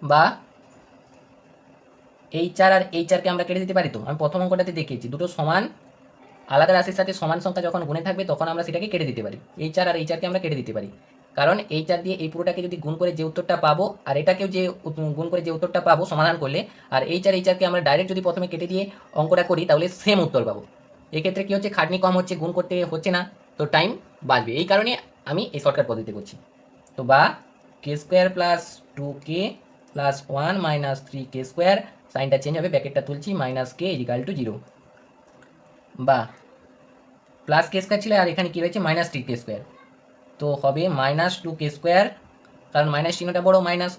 বা HR আর HR কে আমরা কেটে দিতে পারি। তো আমি প্রথম অঙ্কটাতে দেখিয়েছি দুটো সমান আলাদা রাশির সাথে সমান সংখ্যা যখন গুণে থাকবে তখন আমরা সেটাকে কেটে দিতে পারি, HR আর HR কে আমরা কেটে দিতে পারি, কারণ HR দিয়ে এই পুরোটাকে যদি গুণ করে যে উত্তরটা পাবো আর এটাকেও যে গুণ করে যে উত্তরটা পাবো সমাধান করলে, আর HR কে আমরা ডাইরেক্ট যদি প্রথমে কেটে দিয়ে অঙ্কটা করি তাহলে সেম উত্তর পাবো। এক্ষেত্রে কী হচ্ছে, খাটনি কম হচ্ছে, গুণ করতে হচ্ছে না, তো টাইম বাঁচবে, এই কারণে আমি এই শর্টকাট পদ্ধতি করছি। তো বা k² plus 2k plus 1 minus 3k², সাইনটা চেঞ্জ হবে, ব্র্যাকেটটা তুলছি, মাইনাস k ইজিক্যাল টু 0, বা প্লাস k² ছিল আর এখানে কী রয়েছে মাইনাস 3k², তো হবে মাইনাস 2k², কারণ মাইনাস চিহ্নটা বড় মাইনাস,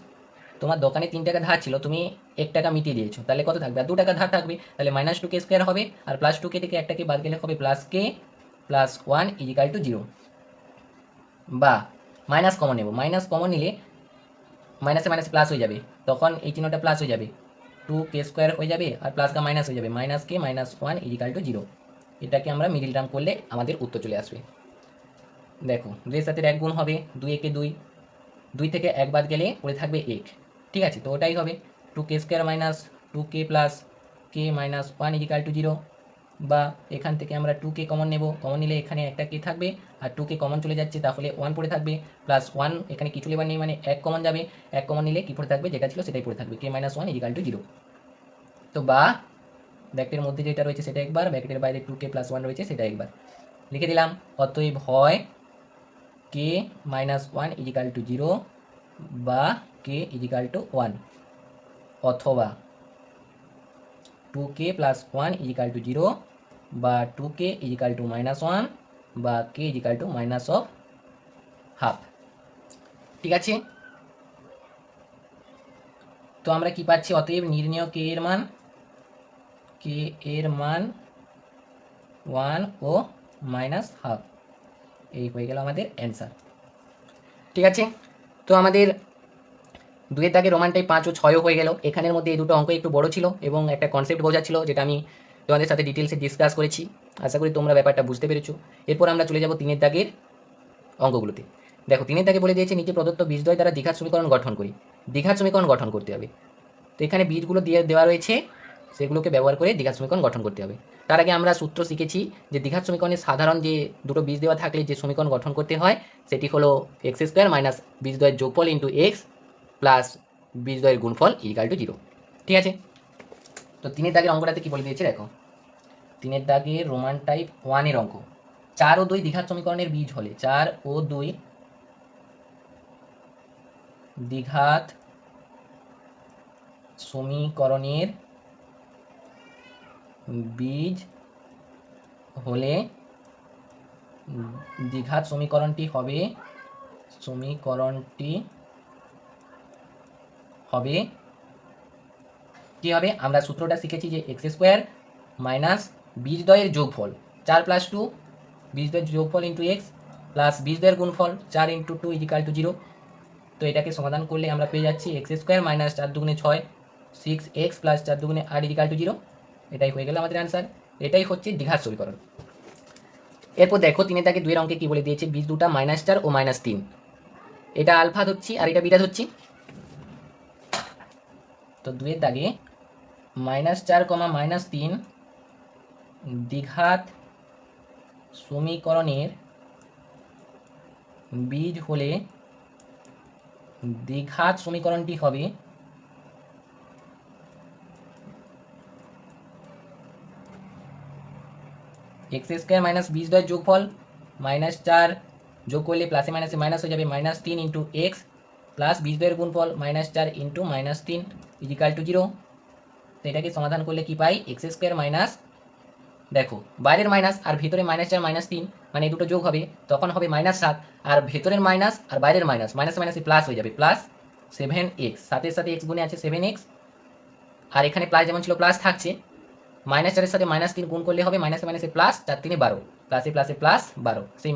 তোমার দোকানে 3 টাকা ধার ছিল, তুমি 1 টাকা মিটিয়ে দিয়েছো, তাহলে কত থাকবে, আর 2 টাকা ধার থাকবে, তাহলে মাইনাস 2k² হবে, আর প্লাস 2k থেকে একটাকে বাদ গেলে হবে plus k plus 1 equal to 0, বা মাইনাস কমন নেব, মাইনাস কমন নিলে মাইনাসে মাইনাসে প্লাস হয়ে যাবে, তখন এই চিহ্নটা প্লাস হয়ে যাবে, 2k² হয়ে যাবে, আর প্লাস কা মাইনাস হয়ে যাবে, minus k minus 1 equal to 0, এটাকে আমরা মিডিল টার্ম করলে আমাদের উত্তর চলে আসবে। দেখো 2 এর সাথে 1 গুণ হবে, 2 একে 2, 2 থেকে 1 বাদ গেলে পড়ে থাকবে 1, ঠিক আছে, তো ওটাই হবে 2k² minus 2k plus k minus 1 equal to 0, বা এখান থেকে আমরা 2k কমন নেব, কমন নিলে এখানে একটা k থাকবে, আর 2k কমন চলে যাচ্ছে তাহলে 1 পড়ে থাকবে, প্লাস 1 এখানে কিছু লেবার নেই মানে 1 কমন যাবে, 1 কমন নিলে কী পড়ে থাকবে, যেটা ছিল সেটাই পড়ে থাকবে, k মাইনাস 1 ইজিক্যাল টু 0। তো বা ব্র্যাকেটের মধ্যে যেটা রয়েছে সেটা একবার, ব্র্যাকেটের বাইরে 2k প্লাস 1 রয়েছে সেটা একবার লিখে দিলাম, অতএব হয় k মাইনাস 1 ইজিক্যাল টু 0 বা k ইজিক্যাল টু 1, অথবা 2k প্লাস 1 ইজিক্যাল টু 0 বা 2k ইজিক্যাল টু মাইনাস 1 বা k is equal to minus of half, ঠিক আছে। তো আমরা কি পাচ্ছি, অতএব নির্ণেয় k এর মান, k এর মান 1 ও মাইনাস হাফ, এই হয়ে গেল আমাদের অ্যান্সার, ঠিক আছে। তো আমাদের 2 দাগে রোমান টাইপ 5 ও 6ও হয়ে গেল। এখানের মধ্যে এই দুটো অঙ্ক একটু বড় ছিল এবং একটা কনসেপ্ট বোঝা ছিল, যেটা আমি তোমাদের সাথে ডিটেলসে ডিসকাস করেছি, আশা করি তোমরা ব্যাপারটা বুঝতে পেরেছো। এরপর আমরা চলে যাব 3 দাগের অঙ্কগুলোতে। দেখো 3 দাগে বলে দিয়েছে নিচে প্রদত্ত বীজদ্বয় দ্বারা দ্বিঘাত সমীকরণ গঠন করি, দ্বিঘাত সমীকরণ গঠন করতে হবে। তো এখানে বীজগুলো দিয়ে দেওয়া রয়েছে, সেগুলোকে ব্যবহার করে দ্বিঘাত সমীকরণ গঠন করতে হবে। তার আগে আমরা সূত্র শিখেছি যে দ্বিঘাত সমীকরণের সাধারণ যে দুটো বীজ দেওয়া থাকলে যে সমীকরণ গঠন করতে হয় সেটি হলো x² মাইনাস বীজদ্বয়ের যোগফল ইন্টু এক্স প্লাস বীজদ্বয়ের গুণফল ইকুয়াল টু 0, ঠিক আছে। তো 3 দাগের অঙ্কটাতে কী বলে দিয়েছে দেখো, 3 দাগের রোমান টাইপ 1-এর অঙ্ক, 4 ও 2 দ্বিঘাত সমীকরণের বীজ হলে 4 ও 2 দ্বিঘাত সমীকরণের বীজ হলে দ্বিঘাত সমীকরণটি হবে কি হবে, আমরা সূত্রটা শিখেছি যে x² মাইনাস বীজদ্বয়ের যোগফল 4 প্লাস 2 বীজদ্বয়ের যোগফল ইন্টু এক্স প্লাস বীজদ্বয়ের গুণফল 4 ইন্টু 2 ইজিক্যাল টু 0। তো এটাকে সমাধান করলে আমরা পেয়ে যাচ্ছি x² মাইনাস 4 দুগুণে 6 6x প্লাস 4 দুগুণে 8 ইজিক্যাল টু 0, এটাই হয়ে গেল আমাদের অ্যান্সার। এটাই হচ্ছে দ্বিঘাত সমীকরণ। এরপর দেখো 3 দাগে 2 অঙ্কে কি বলে দিয়েছে, বীজ দুটা -4 ও -3, এটা আলফা ধরছি আর এটা বিটা ধরছি। তো 2 দাগে -4, -3 দ্বিঘাত সমীকরণের বীজ হলে দ্বিঘাত সমীকরণটি হবে x² মাইনাস বীজদ্বয়ের যোগফল -4 যোগ করলে প্লাসে মাইনাসে মাইনাস হয়ে যাবে -3 ইন্টু এক্স প্লাস বীজদ্বয়ের গুণফল -4 ইন্টু -3 ইজিক্যাল টু 0। তো এটাকে সমাধান করলে কি পাই, x² মাইনাস, দেখো বাইরের মাইনাস আর ভিতরে -4 -3, মানে এই দুটো যোগ হবে, তখন হবে -7, আর ভেতরের মাইনাস আর বাইরের মাইনাস, মাইনাসে মাইনাসে প্লাস হয়ে যাবে, +7x, 7-এর সাথে x গুণে আছে 7x, আর এখানে প্লাস যেমন ছিল প্লাস থাকছে, -4-এর সাথে -3 গুণ করলে হবে মাইনাসে মাইনাসে প্লাস, 4×3 = 12, প্লাসে প্লাসে +12, সেই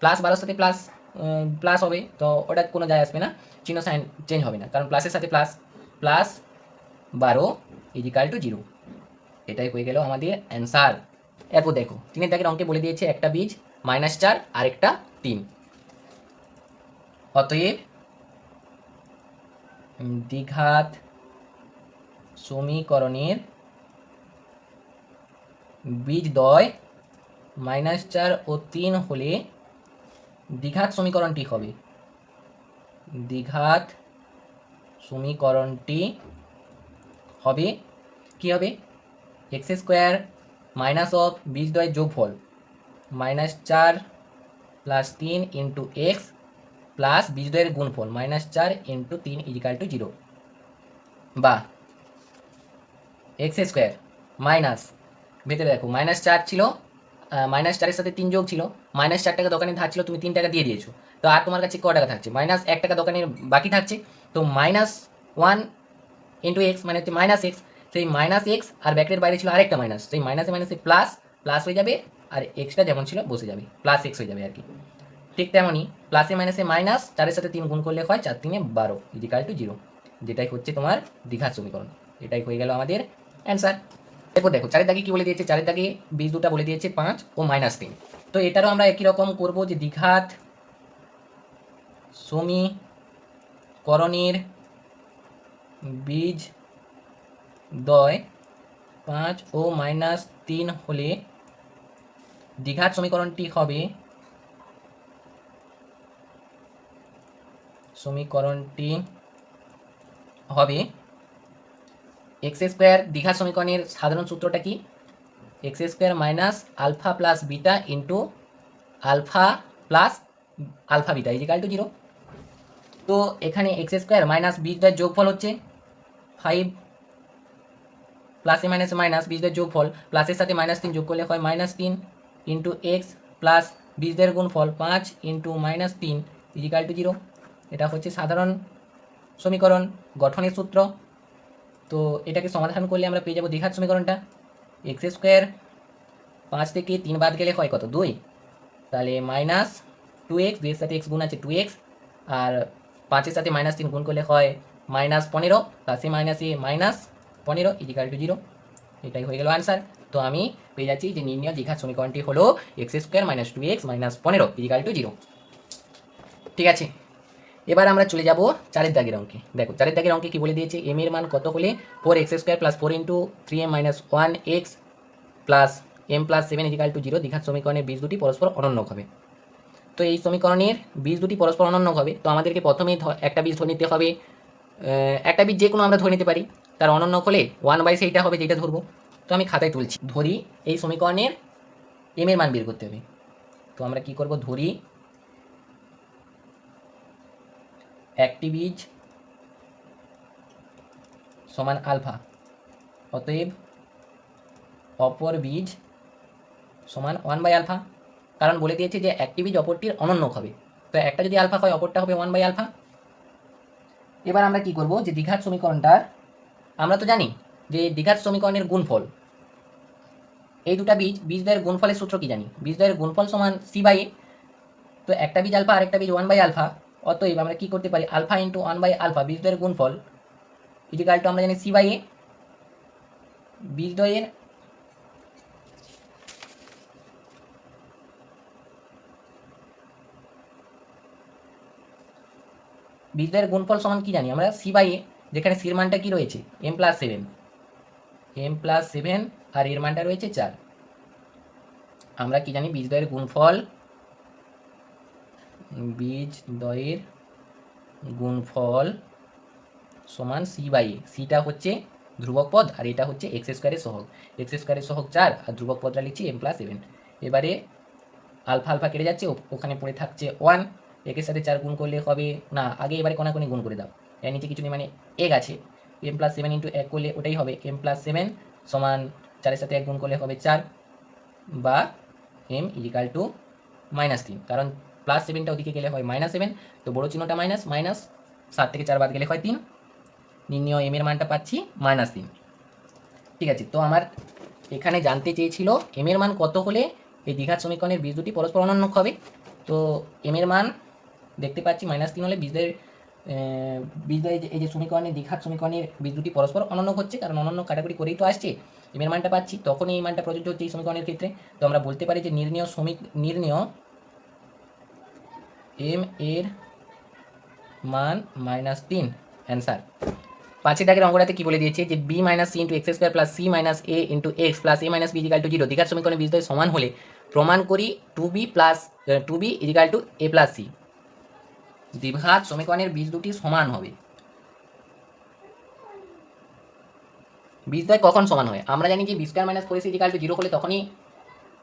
+12 সাথে প্লাস হবে, তো ওটা কোনো যায় আসবে না, চিহ্ন সাইন চেঞ্জ হবে না, কারণ প্লাসের সাথে +12 = 0। এটাই হয়ে গেল আমাদের অ্যান্সার। এরপর দেখো 3-এর দাগের অঙ্কে বলে দিয়েছে একটা বীজ -4 আর একটা 3, অতএব দ্বিঘাত সমীকরণের বীজদ্বয় -4 ও 3 হলে দ্বিঘাত সমীকরণটি হবে, দ্বিঘাত সমীকরণটি হবে কি হবে, x² মাইনাস অফ বীজদ্বয়ের যোগফল -4 + 3 × x প্লাস বীজদ্বয়ের গুণফল -4 × 3 = 0, বা x² মাইনাস, ভেতরে দেখো -4 ছিল, -4-এর সাথে 3 যোগ ছিল, -4 টাকা দোকানে ধার ছিল, তুমি 3 টাকা দিয়ে দিয়েছো, তো আর তোমার কাছে ক টাকা থাকছে, -1 টাকা দোকানের বাকি থাকছে, তো -1 × x মানে হচ্ছে -x, সেই -x আর ব্র্যাকেটের বাইরে ছিল আরেকটা মাইনাস, সেই মাইনাসে মাইনাসে প্লাস হয়ে যাবে, আর এক্সটা যেমন ছিল বসে যাবে, +x হয়ে যাবে আর কি। ঠিক তেমনই প্লাসে মাইনাসে মাইনাস, 4-এর সাথে 3 গুণ করলে হয় 4×3 = 12 = 0, যেটাই হচ্ছে তোমার দ্বিঘাত সমীকরণ। এটাই হয়ে গেল আমাদের অ্যান্সার। এরপর দেখো 4-এর দাগে কি বলে দিয়েছে, 4-এর দাগে বীজ দুটা বলে দিয়েছে 5 ও -3, তো এটারও আমরা একই রকম করব, যে দ্বিঘাত সমীকরণের বীজদ্বয় 5 ও -3 হলে দ্বিঘাত সমীকরণটি হবে x² দ্বিঘাত সমীকরণের সাধারণ সূত্রটা কি, x² - α + β × α + α β = 0। তো এখানে x² মাইনাস বীজদ্বয়ের যোগফল হচ্ছে 5, প্লাসে মাইনাসে মাইনাস বীজদ্বয়ের যোগফল, প্লাসের সাথে -3 যোগ করলে হয় -3 × x প্লাস বীজদ্বয়ের গুণফল 5 × -3 = 0। এটা হচ্ছে সাধারণ সমীকরণ গঠনের সূত্র। তো এটাকে সমাধান করলে আমরা পেয়ে যাব দ্বিঘাত সমীকরণটা, x² 5 থেকে 3 বাদ গেলে হয় কত, 2, তাহলে -2x, 2-এর সাথে x গুণ আছে 2x, আর 5-এর সাথে -3 গুণ করলে হয় -15, প্লাসে মাইনাসে -15 = 0। এটাই হয়ে গেল আনসার। তো আমি পেয়ে যাচ্ছি যে নির্ণয় দ্বিঘাত সমীকরণটি হলো x² - 2x - 15 = 0। ঠিক আছে, এবার আমরা চলে যাব 4-এর দাগের অঙ্কে। দেখো 4-এর দাগের অঙ্কে কি বলে দিয়েছে, m এর মান কত হলে 4x² + 4 × 3m - 1x plus m + 7 = 0 দ্বিঘাত সমীকরণের বীজ দুটি পরস্পর অনন্য হবে। তো এই সমীকরণের বীজ দুটি পরস্পর অনন্য হবে, তো আমাদেরকে প্রথমেই একটা বীজ ধরে নিতে হবে, একটা বীজ যে কোনো আমরা ধরে নিতে পারি, তার অনন্য হলে 1/, সেইটা হবে যেটা ধরবো। তো আমি খাতায় তুলছি, ধরি এই সমীকরণের m এর মান বের করতে হবে। তো আমরা কি করব, ধরি একটি বীজ সমান আলফা, অতএব অপর বীজ সমান 1/α, কারণ বলে দিয়েছে যে একটি বীজ অপরটির অনন্য হবে, তো একটা যদি আলফা হয় অপরটা হবে 1/α। এবার আমরা কি করব, যে দ্বিঘাত সমীকরণটার, আমরা তো জানি যে দ্বিঘাত সমীকরণের গুণফল, এই দুটা বীজদ্বয়ের গুণফলের সূত্র কি জানি, বীজদ্বয়ের গুণফল সমান c/a, তো একটা বীজ আলফা আর একটা বীজ 1/α, অতএব আমরা কি করতে পারি, আলফা × 1/α বীজদ্বয়ের গুণফল = আমরা জানি c/a, বীজদ্বয়ের গুণফল সমান কি জানি আমরা, c/a, যেখানে c এর মানটা কি রয়েছে m + 7 আর এর মানটা রয়েছে 4। আমরা কি জানি, বীজদ্বয়ের গুণফল সমান c/a, সিটা হচ্ছে ধ্রুবক পদ আর এটা হচ্ছে x² এর সহগ, x² এর সহগ 4 আর ধ্রুবক পদটা লিখছি m + 7। এবারে আলফা কেটে যাচ্ছে, ওখানে পড়ে থাকছে 1, একের সাথে 4 গুণ করলে হবে না, আগে এবারে কোনাকুনি গুণ করে দাও, এর নিচে কিছু নেই মানে এক আছে, m + 7 × 1 করলে ওটাই হবে m + 7 সমান 4-এর সাথে 1 গুণ করলে হবে 4, বা m = -3, কারণ +7টা ওদিকে গেলে হয় -7, তো বড় চিহ্নটা মাইনাস, মাইনাস 7 থেকে 4 বাদ গেলে হয় 3, নির্ণয় এম এর মানটা পাচ্ছি -3। ঠিক আছে, তো আমার এখানে জানতে চেয়েছিল এম এর মান কত হলে এই দ্বিঘাত সমীকরণের বীজ দুটি পরস্পর অনন্য হবে। তো এম এর মান দেখতে পাচ্ছি -3 হলে বীজদ্বয় এই যে সমীকরণের দ্বিঘাত সমীকরণের বীজ দুটি পরস্পর অনন্য হচ্ছে, কারণ অনন্য কাটাকুটি করেই তো আসছে, এম এর মানটা পাচ্ছি, তখনই এই মানটা প্রযোজ্য হচ্ছে এই সমীকরণের ক্ষেত্রে। তো আমরা বলতে পারি যে নির্ণয় এম এর মান -3 অ্যান্সার। 5 দাগের অঙ্কটাতে কি বলে দিয়েছে যে b - c × x² + c - a × x + a - b = 0 দ্বিঘাত সমীকরণের বীজদ্বয় সমান হলে প্রমাণ করি 2b = a + c। দ্বিঘাত সমীকরণের বীজ দুটি সমান হবে। বীজদ্বয় কখন সমান হয়? আমরা জানি যে b² - 4ac = 0 হলে তখনই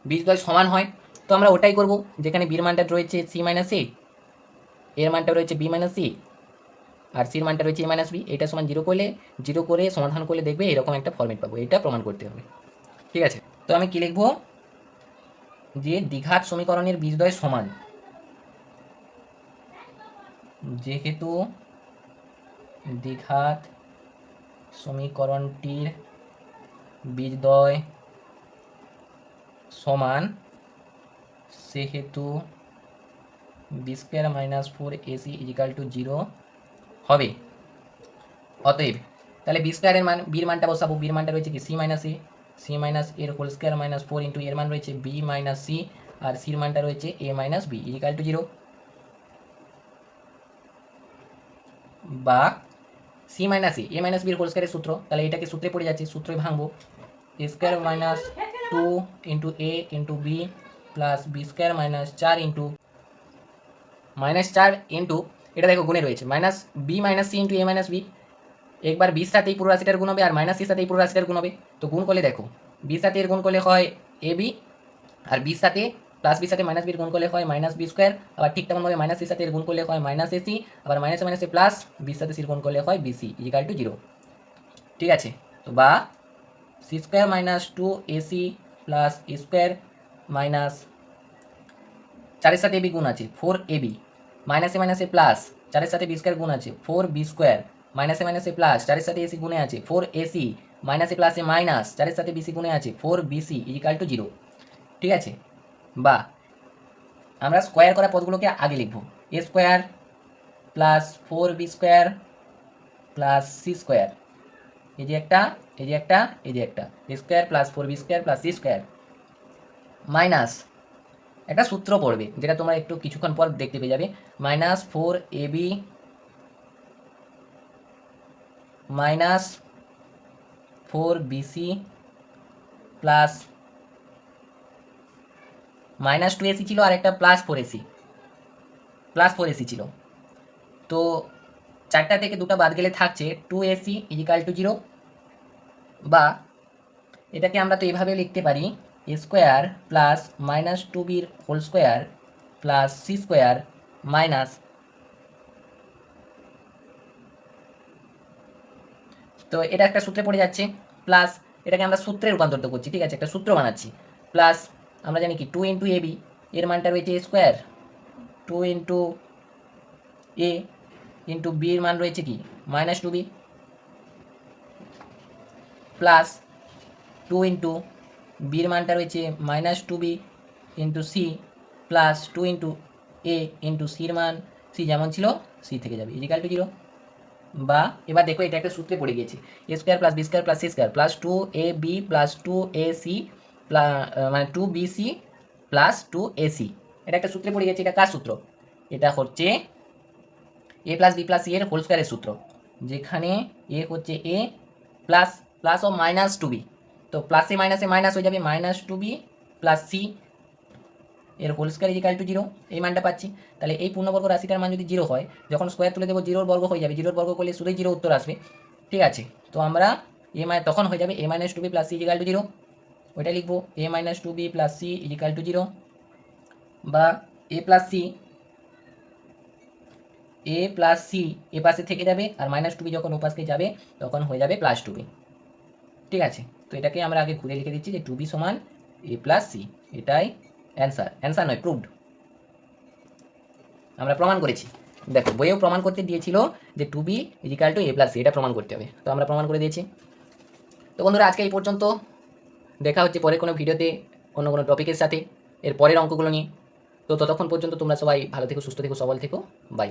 বীজদ্বয় সমান হয়। তো আমরা ওটাই করব, যেখানে b এর মানটা রয়েছে c - a, এর মানটা রয়েছে b - c, আর সির মানটা রয়েছে a - b। এটা সমান 0 করলে, 0 করে সমাধান করলে দেখবে এরকম একটা ফর্মেট পাবো। এটা প্রমাণ করতে হবে। ঠিক আছে, তো আমি কি লিখবো? যে দ্বিঘাত সমীকরণের বীজদ্বয় সমান, যেহেতু দ্বিঘাত সমীকরণটির বীজদ্বয় সমান, সেহেতু b² - 4ac = 0 হবে। অতএব তাহলে b² এর মান, b এর মানটা বসাবো, b এর মানটা রয়েছে কি c - a, c - এর হোল স্কয়ার -4 ইন্টু এর মান রয়েছে b - c, আর c এর মানটা রয়েছে a - b = 0, বা c - a, a - b এর হোল স্কয়ারের সূত্র, তাহলে এটাকে সূত্রে পড়ে যাচ্ছে, সূত্রে ভাঙবো, a² - 2 into a into b plus b² - 4 into -4 into, এটা দেখো গুণে রয়েছে, b - c into a - b। একবার বির সাথে এই পুরো রাশিটার গুণ হবে, আর মাইনাসের সাথে এই পুরো রাশিটার গুণ হবে। তো গুণ করলে দেখো, বির সাথে এর গুণ করলে হয় এ বি, আর বির সাথে প্লাস বির সাথে মাইনাস বির গুণ করলে হয় -b², আবার ঠিক তেমনভাবে মাইনাসের সাথে এর গুণ করলে হয় -ac, আবার মাইনাসে মাইনাসে প্লাস বির সাথে সির গুণ করলে হয় bc = 0। ঠিক আছে, তো বা c² - 2ac plus a² minus 4-এর সাথে এবি গুণ আছে 4ab, মাইনাসে মাইনাসে প্লাস 4-এর সাথে b² গুণ আছে 4b², মাইনাসে মাইনাসে প্লাস 4-এর সাথে এসি গুণে আছে 4ac, মাইনাসে প্লাসে মাইনাস 4-এর সাথে বিসি গুণে আছে 4bc = 0। ঠিক আছে, বা আমরা স্কোয়ার করা পদগুলোকে আগে লিখব, a² plus 4b² plus c², এই যে একটা, এই যে একটা, এই যে একটা, a² plus 4b² plus c² minus একটা সূত্র পড়বে, যেটা তোমরা একটু কিছুক্ষণ পর দেখতে পেয়ে যাবে, -4ab minus 4bc plus -2ac ছিল, আর একটা +4ac ছিল। তো 4টা থেকে 2টা বাদ গেলে থাকছে 2ac = 0, বা এটাকে আমরা তো এভাবে লিখতে পারি, a² plus -2b whole square plus c² minus, তো এটা একটা সূত্রে পড়ে যাচ্ছে, প্লাস এটাকে আমরা সূত্রে রূপান্তরিত করছি। ঠিক আছে, একটা সূত্র বানাচ্ছি, প্লাস আমরা জানি কি 2 ইন্টু এবি, এর মানটা রয়েছে a², 2 into a into B এর মান রয়েছে কি -2b, প্লাস 2 ইন্টু বির মানটা রয়েছে -2b into c, plus 2 into a into সির মান, সি যেমন ছিল সি থেকে যাবে = 0। বা এবার দেখো, এটা একটা সূত্রে পড়ে গিয়েছে, a² plus b² plus c² plus 2ab plus 2ac মানে 2bc প্লাস 2ac, এটা একটা সূত্রে পড়ে গেছে। এটা কার সূত্র? এটা হচ্ছে a plus b plus c এর হোল স্কোয়ারের সূত্র, যেখানে a হচ্ছে a plus plus O -2b, তো প্লাসে মাইনাসে মাইনাস হয়ে যাবে, -2b প্লাস c এর হোল স্কোয়ার = 0, এই মানটা পাচ্ছি। তাহলে এই পূর্ণবর্গ রাশিটার মান যদি 0 হয়, যখন স্কোয়ার তুলে দেবো 0 বর্গ হয়ে যাবে, 0 বর্গ করলে শুধুই 0 উত্তর আসবে। ঠিক আছে, তো আমরা তখন হয়ে যাবে a - 2b প্লাস c = 0, ওইটা লিখবো a - 2b প্লাস c = 0, বা a প্লাস c এ পাশে থেকে যাবে, আর -2b যখন ও পাশে যাবে তখন হয়ে যাবে +2b। ঠিক আছে, তো এটাকে আমরা আগে ঘুরে লিখে দিচ্ছি যে 2b সমান a প্লাস c, এটাই অ্যান্সার, অ্যান্সার নয় প্রুভড। আমরা প্রমাণ করেছি। দেখো বইয়েও প্রমাণ করতে দিয়েছিল যে 2b is equal to a plus c, এটা প্রমাণ করতে হবে, তো আমরা প্রমাণ করে দিয়েছি। তো বন্ধুরা আজকে এই পর্যন্ত, দেখা হচ্ছে পরে কোনো ভিডিওতে অন্য কোনো টপিকের সাথে এর পরের অঙ্কগুলো নিয়ে। তো ততক্ষণ পর্যন্ত তোমরা সবাই ভালো থেকো, সুস্থ থেকো, সবল থেকো, বাই।